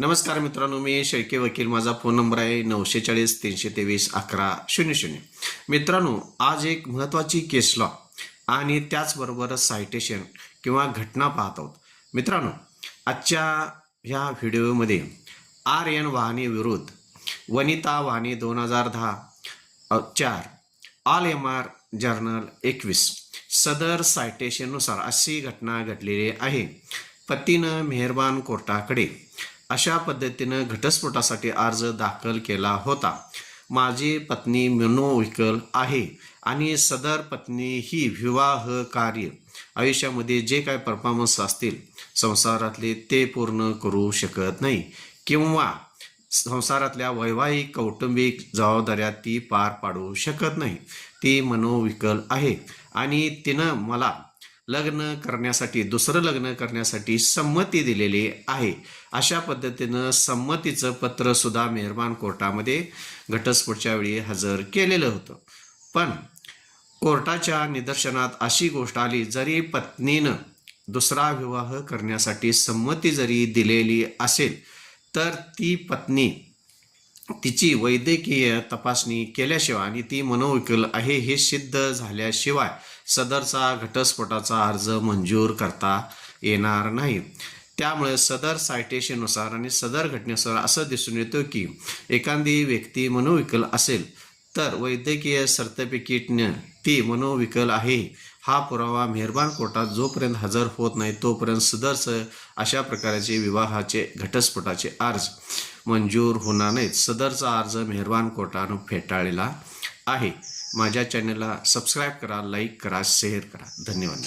नमस्कार मित्रांनो, मी शेळके वकील. माझा फोन नंबर आहे 940-323-1100. मित्रांनो, आज एक महत्त्वाची केस लॉ आणि त्याचबरोबर सायटेशन किंवा घटना पाहत आहोत. मित्रांनो, आजच्या ह्या व्हिडिओमध्ये RN वाहने विरुद्ध वनिता वाहने 2010-4 ऑल MR जर्नल 21 सदर सायटेशननुसार अशी घटना घडलेली आहे. पतीनं मेहरबान कोर्टाकडे अशा पद्धतीनं घटस्फोटासाठी अर्ज दाखल केला होता. माझी पत्नी मनोविकल आहे आणि सदर पत्नी ही विवाह कार्य आयुष्यामध्ये जे काय परफॉर्मन्स असतील संसारातले ते पूर्ण करू शकत नाही किंवा संसारातल्या वैवाहिक कौटुंबिक जबाबदाऱ्या ती पार पाडू शकत नाही. ती मनोविकल आहे आणि तिनं मला दुसरं लग्न करण्यासाठी संमती दिलेली आहे. अशा पद्धतीनं संमतीचं पत्र सुद्धा मेहरबान कोर्टामध्ये घटस्फोटच्या वेळी हजर केलेलं होतं. पण कोर्टाच्या निदर्शनात अशी गोष्ट आली, जरी पत्नीनं दुसरा विवाह करण्यासाठी संमती जरी दिलेली असेल तर ती पत्नी तिची वैद्यकीय तपासणी केल्याशिवाय आणि ती मनोविकल आहे हे सिद्ध झाल्याशिवाय सदरचा घटस्फोटाचा अर्ज मंजूर करता येणार नाही. त्यामुळे सदर सायटेशननुसार आणि सदर घटनेनुसार असं दिसून येतं की एखादी व्यक्ती मनोविकल असेल तर वैद्यकीय सर्टिफिकेटनं ती मनोविकल आहे हा पुरावा मेहरबान कोर्टात जोपर्यंत हजर होत नाही तोपर्यंत सदरचं अशा प्रकारचे विवाहाचे घटस्फोटाचे अर्ज मंजूर होणार नाहीत. सदरचा अर्ज मेहरबान कोर्टानं फेटाळलेला आहे. माझ्या चॅनलला सबस्क्राईब करा, लाईक करा, शेअर करा. धन्यवाद.